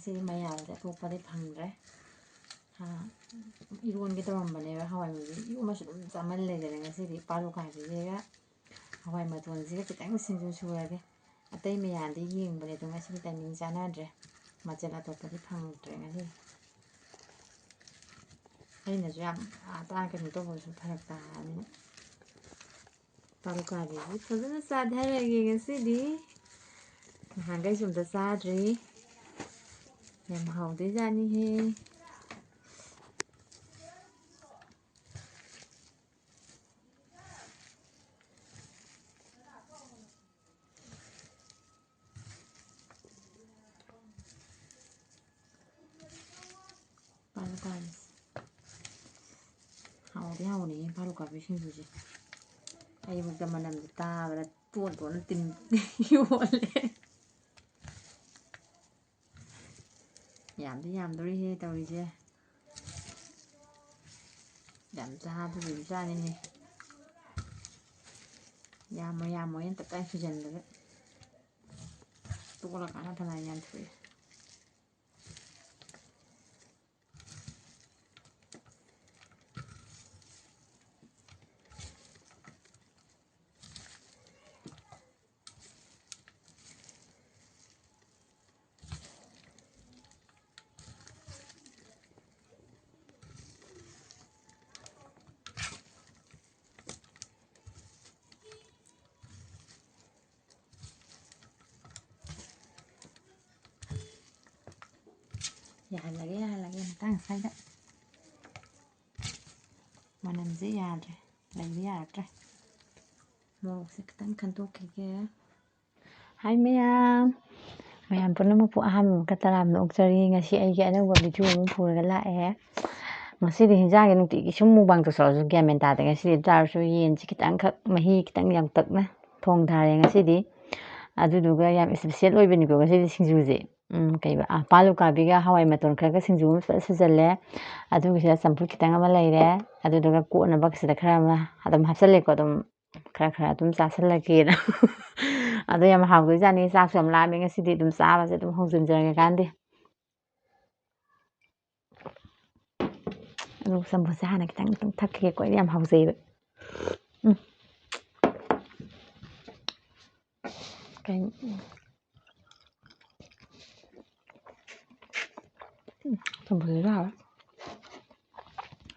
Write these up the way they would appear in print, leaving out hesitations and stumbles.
ꯉꯁꯤꯗꯤ ꯃꯌꯥꯝꯁꯦ ꯑꯇꯣꯞꯄꯗꯤ ꯐꯪꯗ꯭ꯔꯦ 이론게 들어간다네요. 하와이 무비 이거 맛이 너무 짜말래잖아요. ngasi디 파루카비가 하와이 마톤지가 기타가 신주 수하게 아따이 메야한테 yengꯕꯅꯦ 또 ngasi디 타이밍 ꯆꯥꯅꯗ꯭ꯔꯦ ꯃꯆꯜ ꯑꯇꯣꯞꯄꯗꯤ ꯐꯪꯗ꯭ꯔꯦ ngasi ꯑꯩꯅꯁꯨ ꯌꯥꯝ ꯑꯇꯥꯡ ꯀꯩꯅꯣ ꯇꯧꯕꯁꯨ ꯐꯔꯛ ꯇꯥꯔꯕꯅꯤꯅ 파루카비ꯁꯤ ꯐꯖꯅ ꯆꯥꯊꯔꯒꯦ ngasiꯗꯤ ꯅꯍꯥꯟꯈꯩꯁꯨ ꯑꯝꯇ ꯆꯥꯗ꯭ꯔꯤ ꯌꯥꯝ ꯍꯥꯎꯗꯣꯏꯖꯥꯠꯅꯤꯍꯦ 파루카비 하오디 하오네 파루카비 신주지 아이북다 만남도 따바라 뚜원뚜원 띵 요래 ꯌꯥꯝꯗꯤ ꯌꯥꯝꯗꯣꯔꯤꯍꯦ ꯇꯧꯔꯤꯁꯦ ꯌꯥꯝ ꯆꯥꯕꯒꯤ ꯆꯥꯅꯤꯅꯦ ꯌꯥꯝꯃꯣꯏꯅ ꯇꯞꯇꯥꯏ ꯁꯨꯖꯟꯕꯗ ꯇꯣꯛꯂꯀꯥꯟꯗ ꯐꯅꯌꯥꯝ ꯌꯥꯝ ꯊꯣꯛꯑꯦ 야할라게 땅 사이다 만남지 야드레 라이비 야드레 모르겠어 그딴 칸도키게 하이 ꯃꯌꯥꯝ ꯄꯨꯝꯅꯃꯛꯄꯨ ꯑꯍꯥꯟꯕ ꯇꯔꯥꯝꯅ ꯑꯣꯛꯆꯔꯤ ꯉꯁꯤ ꯑꯩꯒꯤ ꯑꯅꯧꯕ ꯚꯤꯗꯤꯑꯣ ꯑꯃ ꯄꯨꯔꯒ ꯂꯥꯛꯑꯦ ꯉꯁꯤꯗꯤ ꯍꯤꯟꯖꯥꯡꯒꯤ ꯅꯨꯡꯇꯤꯒꯤ ꯁꯨꯝ ꯃꯨꯛꯕꯥꯡ ꯇꯧꯁꯜꯂꯁꯨ ꯒ꯭ꯌꯥꯟ ꯃꯦꯟ ꯇꯥꯗꯦ ꯉꯁꯤꯗꯤ ꯆꯥꯔꯁꯨ ꯌꯦꯟꯁꯤ ꯈꯤꯇꯪꯈꯛ ꯃꯍꯤ ꯈꯤꯇꯪ ꯌꯥꯝꯇꯛꯅ ꯊꯣꯡꯊꯔꯦ ꯉꯁꯤꯗꯤ ꯑꯗꯨꯗꯨꯒ ꯌꯥꯝ ꯏꯁꯄꯤꯁꯦꯜ ꯑꯣꯏꯕꯅꯤꯀꯣ ꯉꯁꯤꯗꯤ ꯁꯤꯡꯖꯨꯁꯦ ꯄꯥꯂꯨꯀꯥꯕꯤꯒ ꯍꯋꯥꯏ ꯃꯇꯣꯟ ꯈꯔꯒ ꯁꯤꯡꯖꯨ ꯑꯃ ꯐꯖꯅ ꯁꯨꯖꯜꯂꯦ ꯑꯗꯨꯒꯤꯁꯤꯗ ꯆꯝꯐꯨꯠ ꯈꯤꯇꯪ ꯑꯃ ꯂꯩꯔꯦ ꯑꯗꯨꯗꯨꯒ ꯀꯣꯠꯅꯕꯁꯤꯗ ꯈꯔ ꯑꯃ ꯑꯗꯨꯝ ꯍꯥꯞꯆꯜꯂꯦꯀꯣ ꯑꯗꯨꯝ ꯈꯔ ꯑꯗꯨꯝ ꯆꯥꯁꯜꯂꯒꯦꯅ ꯑꯗꯣ ꯌꯥꯝ ꯍꯥꯎꯗꯣꯏꯖꯥꯠꯅꯤ ꯆꯥꯛꯁꯨ ꯌꯥꯝ ꯂꯥꯝꯃꯦ ꯉꯁꯤꯗꯤ ꯑꯗꯨꯝ ꯆꯥꯕꯁꯦ ꯑꯗꯨꯝ ꯍꯧꯖꯤꯟꯖꯔꯒꯦ ꯀꯥꯟꯗꯦ ꯑꯗꯨ ꯆꯝꯐꯨꯠꯁꯦ ꯍꯥꯟꯅ ꯈꯤꯇꯪ ꯊꯛꯈꯤꯒꯦꯀꯣ ꯑꯩꯗꯤ ꯌꯥꯝ ꯍꯥꯎꯖꯩꯕ ꯆꯝꯐꯨꯠꯁꯤꯁꯨ ꯍꯥꯎꯋꯦ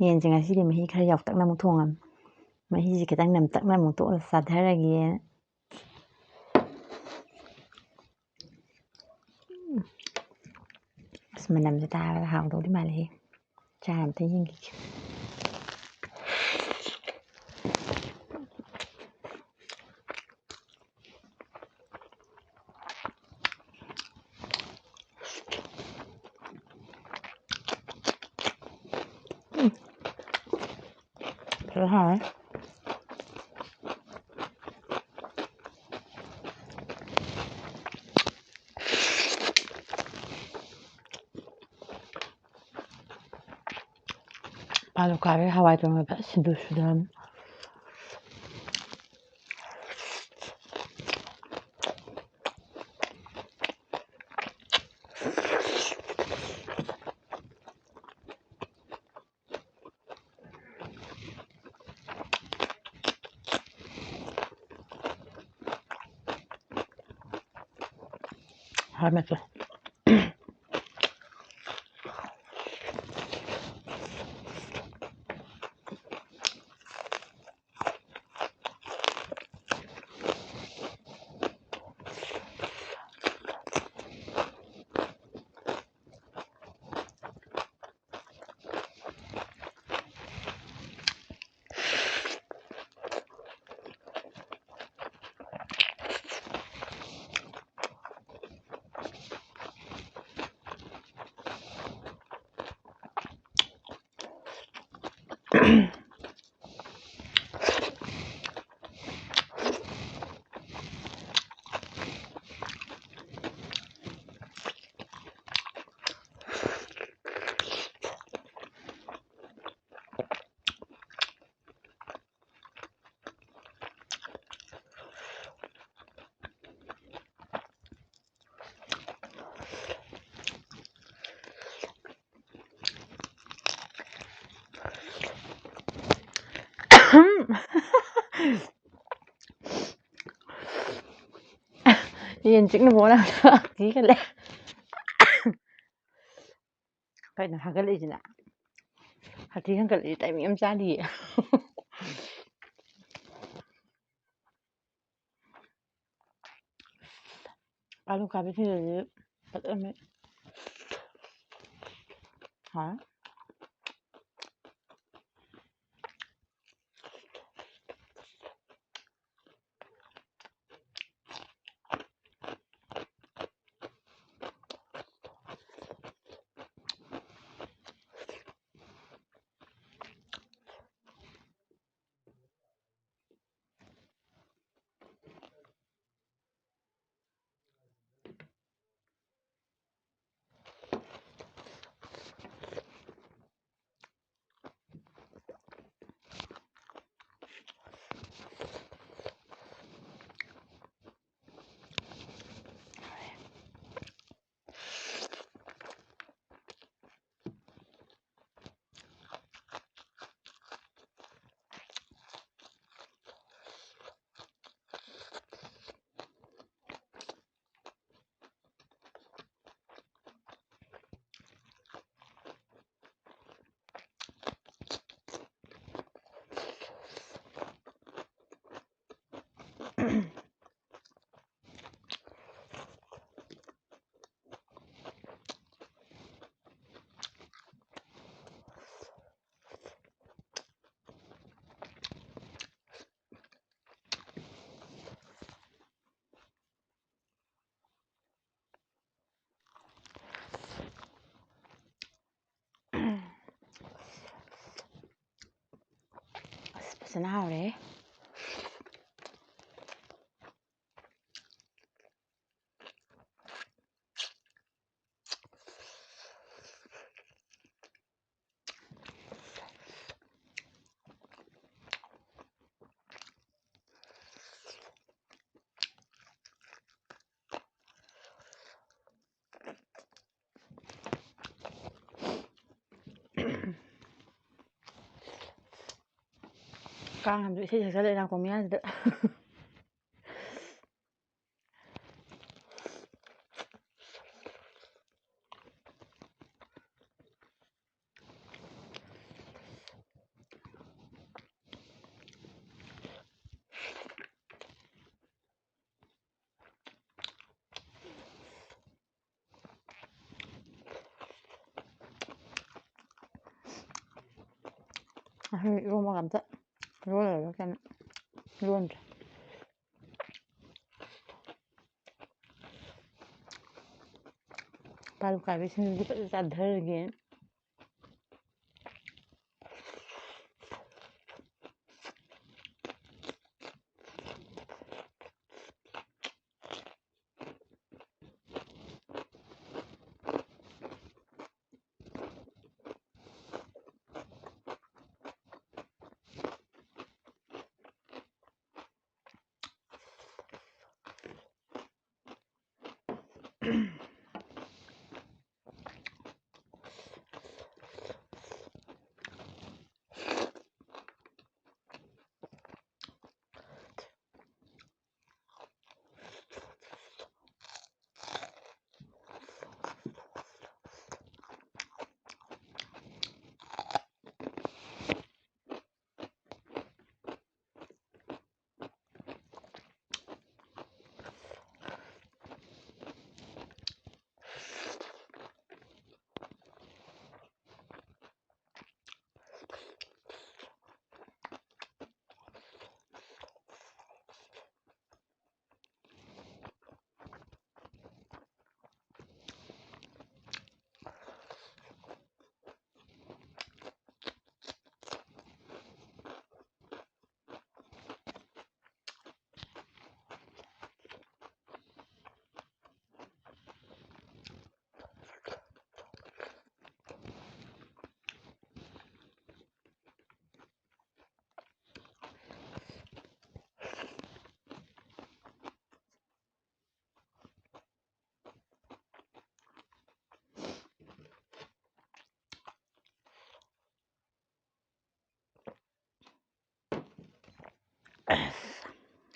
ꯌꯦꯟꯁꯦ ꯉꯁꯤꯗꯤ ꯃꯍꯤ ꯈꯔ ꯌꯥꯎꯇꯛꯅ ꯑꯃꯨꯛ ꯊꯣꯡꯉꯝꯃꯦ ꯃꯍꯤꯁꯦ ꯈꯤꯇꯪ ꯅꯝꯇꯛꯅ ꯑꯃꯨꯛ ꯇꯣꯠꯂ ꯆꯥꯊꯔꯒꯦꯅ ꯑꯁ ꯃꯅꯝꯁꯦ ꯇꯥꯔꯒ ꯍꯥꯎꯗꯧꯗꯤ ꯃꯥꯜꯂꯦꯍꯦ ꯆꯥ ꯑꯝꯇ ꯌꯦꯡꯈꯤꯒꯦ 그래 하네. 파루카비 하와이 동을 신두수던 하면서 ꯌꯦꯟ ꯆꯤꯛꯅꯕ ꯀꯤꯈꯠꯂꯦ ꯀꯩꯅꯣ ꯍꯥꯒꯠꯂꯛꯏꯁꯤꯅ ꯍꯥꯊꯤ ꯈꯟꯒꯠꯂꯛꯏ ꯇꯥꯏꯃꯤꯡ ꯑꯃ ꯆꯥꯗꯤꯌꯦ ꯑꯂꯨ ꯈꯥꯕꯤꯁꯤꯡꯗꯨꯗꯤ ꯐꯖꯅ ꯍꯥ fazendo aure. Con làm gì thì sẽ lại làm cùng nhau được. Luôn mà làm thật. Luôn là nó cái luôn. Baru kami sendiri juga sadar gitu.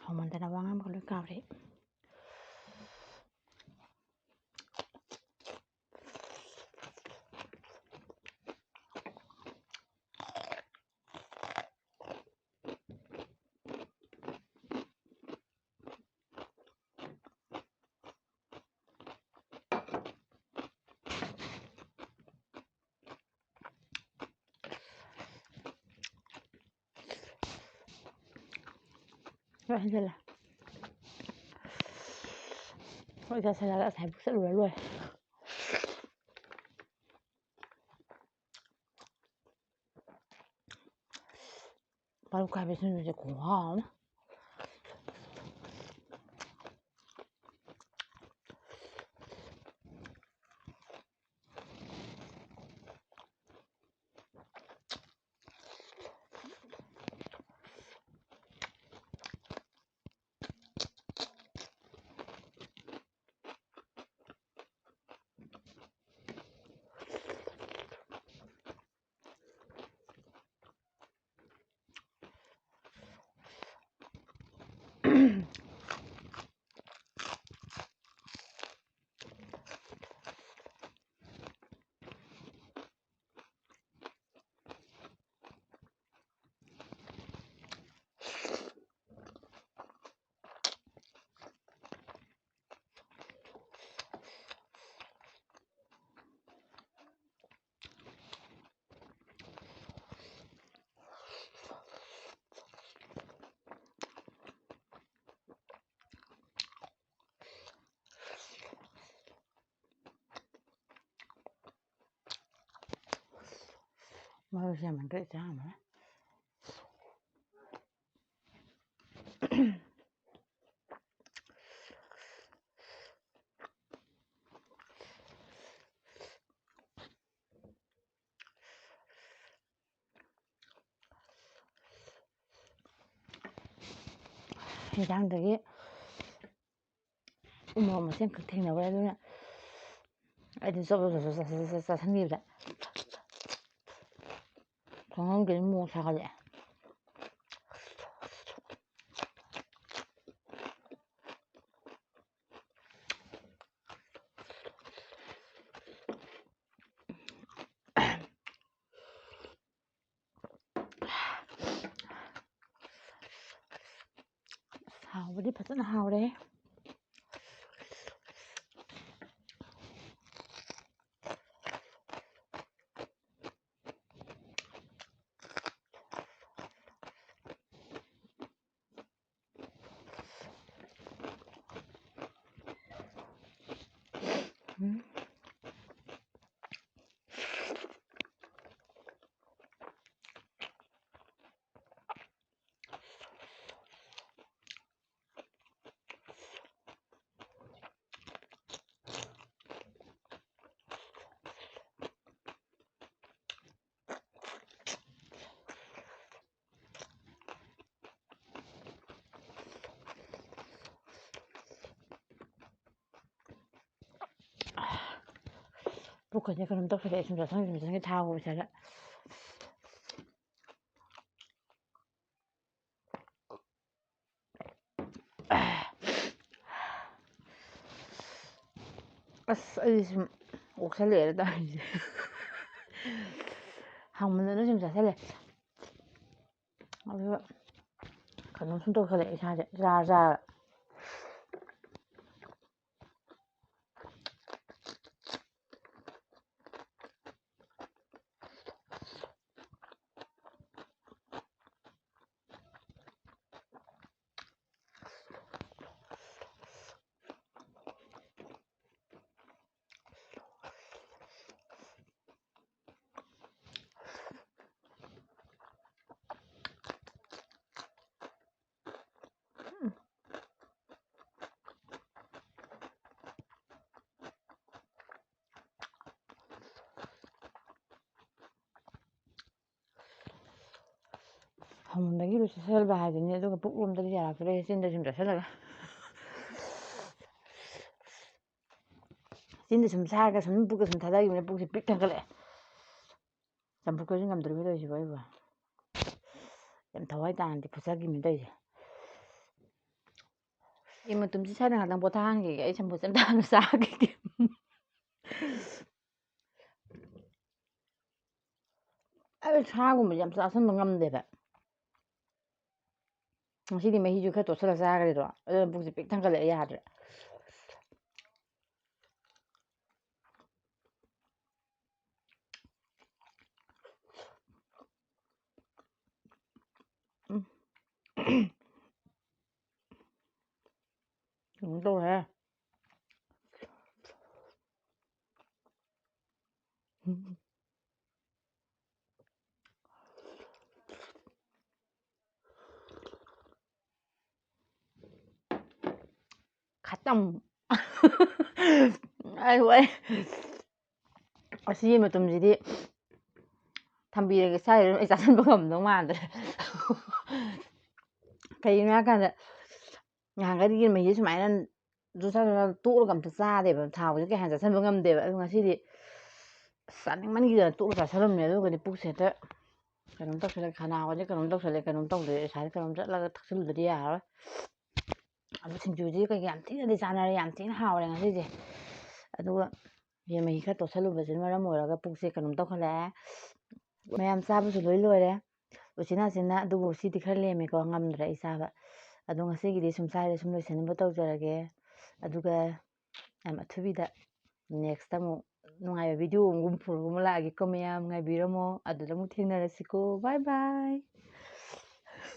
ꯍꯥꯎꯃꯟꯗꯅ ꯋꯥ ꯉꯥꯡꯕꯒ ꯂꯣꯏ ꯀꯥꯎꯔꯦ ꯂꯣꯏ ꯍꯟꯖꯤꯜꯂꯦ ꯂꯣꯏ ꯆꯥꯁꯤꯜꯂꯒ ꯑꯁꯥꯏꯕꯨꯛ ꯆꯠꯂꯨꯔ ꯂꯣꯏꯔꯦ ꯄꯥꯔꯨꯈꯥꯏꯕ ꯁꯤꯡꯖꯨꯁꯦ ꯈꯨꯍꯥꯎ ꯑꯃ ꯃꯔꯣꯏꯁꯦ ꯌꯥꯝꯃꯟꯈ꯭ꯔꯦ ꯆꯥꯝꯃꯔꯣꯏ ꯌꯦꯟꯖꯥꯡꯗꯒꯤ ꯎꯃꯣꯔꯣꯛ ꯃꯆꯦꯠꯈꯛ ꯊꯦꯡꯅꯕ ꯑꯗꯨꯅ ꯑꯩꯗꯤ ꯆꯥꯁꯤꯟꯈꯤꯕꯗ ꯈꯪꯍꯧꯗꯦ ꯃꯣꯔꯣꯛ ꯁꯥꯒꯠꯂꯛꯑꯦ ꯍꯥꯎꯕꯗꯤ ꯐꯖꯅ ꯍꯥꯎꯔꯦ ꯄꯨꯛꯀꯁꯦ ꯀꯩꯅꯣꯝ ꯇꯧꯁꯤꯜꯂꯛꯑꯦ ꯁꯨꯝ ꯆꯥꯁꯤꯟꯒꯤ ꯊꯥꯎꯒ ꯄꯩꯁꯥꯗ ꯑꯁ ꯑꯩ ꯁꯨꯝ ꯑꯣꯛꯁꯜꯂꯛꯑꯦꯅ ꯇꯧꯔꯤꯁꯦ ꯍꯥꯎꯃꯟꯗꯅ ꯁꯨꯝ ꯆꯥꯁꯤꯜꯂꯦ ꯑꯗꯨꯒ ꯀꯩꯅꯣꯝ ꯁꯨꯝ ꯇꯧꯁꯜꯂꯛꯑꯦ ꯏꯁꯥꯁꯦ ꯆꯥꯔ ꯍꯥꯎꯃꯟꯕꯒꯤ ꯆꯥꯁꯤꯟꯕ ꯍꯥꯏꯗꯨꯅꯤ ꯑꯗꯨꯒ ꯄꯨꯛꯂꯣꯝꯗꯗꯤ ꯌꯥꯔꯛꯇ꯭ꯔꯦ ꯆꯤꯟꯗ ꯁꯨꯝ ꯆꯥꯁꯤꯜꯂꯒ ꯆꯤꯟꯗ ꯁꯨꯝ ꯁꯥꯔꯒ ꯁꯨꯝ ꯄꯨꯛꯀ ꯁꯨꯝ ꯊꯥꯗꯈꯤꯕꯅꯦ ꯄꯨꯛꯁꯦ ꯄꯤꯛ ꯊꯟꯒꯠꯂꯛꯑꯦ ꯆꯝꯐꯨꯠꯀꯁꯨ ꯉꯝꯗ꯭ꯔꯤꯕ ꯇꯧꯔꯤꯁꯤꯕꯣ ꯑꯩꯕꯣ ꯌꯥꯝ ꯊꯋꯥꯏ ꯇꯥꯅꯗꯤ ꯐꯨꯠꯆꯈꯤꯕꯅꯤ ꯇꯧꯔꯤꯁꯦ ꯃꯇꯨꯝꯁꯤ ꯁꯥꯏꯗ ꯉꯥꯛꯇꯪ ꯄꯣꯊꯥꯍꯟꯈꯤꯒꯦ ꯑꯩ ꯁꯝꯄꯨ ꯑꯝꯇ ꯍꯥꯟꯅ ꯆꯥꯈꯤꯒꯦ ꯑꯩ ꯁꯥꯒꯨꯝꯕꯁꯦ ꯌꯥꯝ ꯆꯥꯁꯟꯕ ꯉꯝꯗꯦꯕ ꯉꯁꯤꯗꯤ ꯃꯍꯤꯁꯨ ꯈꯔ ꯇꯣꯠꯁꯜꯂ ꯆꯥꯈ꯭ꯔꯦꯗꯣ ꯑꯗꯨꯅ ꯄꯨꯛꯁꯦ ꯄꯤꯛ ꯊꯟꯒꯠꯂꯛꯑꯦ ꯌꯥꯗ꯭ꯔꯦ ꯀꯩꯅꯣ ꯇꯧꯔꯦ ꯈꯇꯝ ꯑꯩ ꯑꯁꯤꯒꯤ ꯃꯇꯨꯝꯁꯤꯗꯤ ꯊꯝꯕꯤꯔꯒꯦ ꯁꯥꯏꯗ ꯑꯩ ꯆꯥꯁꯤꯟꯕ ꯉꯝꯗꯧ ꯃꯥꯟꯗ꯭ꯔꯦ ꯀꯩꯒꯤꯅꯣ ꯍꯥꯏꯀꯥꯟꯗ ꯅꯍꯥꯟꯈꯩꯗꯤ ꯃꯍꯤꯁꯦ ꯁꯨꯃꯥꯏꯅ ꯇꯣꯛꯂꯒ ꯑꯝꯇ ꯆꯥꯗꯦꯕ ꯊꯥꯎꯁꯦ ꯀꯌꯥ ꯍꯦꯟꯅ ꯆꯥꯁꯤꯟꯕ ꯉꯝꯗꯦꯕ ꯑꯗꯨ ꯉꯁꯤꯗꯤ ꯆꯥꯅꯤꯡꯃꯟꯈꯤꯗꯅ ꯇꯣꯛꯂꯒ ꯆꯥꯁꯤꯜꯂꯝꯃꯦ ꯑꯗꯨꯒꯗꯤ ꯄꯨꯛꯁꯦ ꯍꯦꯛꯇ ꯀꯩꯅꯣꯝ ꯇꯧꯁꯜꯂꯦ ꯈꯅꯥꯎꯁꯦ ꯀꯩꯅꯣꯝ ꯇꯧꯁꯜꯂꯦ ꯀꯩꯅꯣꯝ ꯇꯧꯗꯦ ꯏꯁꯥꯁꯦ ꯀꯩꯅꯣꯝ ꯆꯠꯂꯒ ꯊꯛꯆꯤꯜꯂꯨꯗ꯭ꯔꯗꯤ ꯌꯥꯔꯔꯣꯏ ꯑꯗꯨ ꯁꯤꯡꯖꯨꯁꯤ ꯀꯩ ꯌꯥꯝ ꯊꯤꯅꯗꯤ ꯆꯥꯟꯅꯔꯦ ꯌꯥꯝ ꯊꯤꯅ ꯍꯥꯎꯔꯦ ꯉꯁꯤꯁꯦ ꯑꯗꯨꯒ ꯌꯦꯟ ꯃꯍꯤ ꯈꯔ ꯇꯣꯠꯁꯜꯂꯨꯕꯁꯤꯅ ꯃꯔꯝ ꯑꯣꯏꯔꯒ ꯄꯨꯛꯁꯦ ꯀꯩꯅꯣꯝ ꯇꯧꯈꯠꯂꯛꯑꯦ ꯃꯌꯥꯝ ꯆꯥꯕꯁꯨ ꯂꯣꯏ ꯂꯣꯏꯔꯦ ꯎꯆꯤꯟ ꯑꯗꯨꯕꯨ ꯁꯤꯗꯤ ꯈꯔ ꯂꯦꯝꯃꯦꯀꯣ ꯉꯝꯗ꯭ꯔꯦ ꯑꯩ ꯆꯥꯕ ꯑꯗꯣ ꯉꯁꯤꯒꯤꯗꯤ ꯁ꯭ꯋꯥꯏꯗ ꯁꯨꯝ ꯂꯣꯏꯁꯤꯟꯅꯕ ꯇꯧꯖꯔꯒꯦ ꯑꯗꯨꯒ ꯌꯥꯝ ꯑꯊꯨꯕꯤꯗ ꯅꯦꯛꯁꯇ ꯑꯃꯨꯛ ꯅꯨꯡꯉꯥꯏꯕ ꯚꯤꯗꯤꯑꯣ ꯑꯃꯨꯛ ꯄꯨꯔꯒ ꯂꯥꯛꯑꯒꯦꯀꯣ ꯃꯌꯥꯝ ꯉꯥꯏꯕꯤꯔꯝꯃꯣ ꯑꯗꯨꯗ ꯑꯃꯨꯛ ꯊꯦꯡꯅꯔꯁꯤꯀꯣ ꯕꯥꯏ ꯕꯥꯏ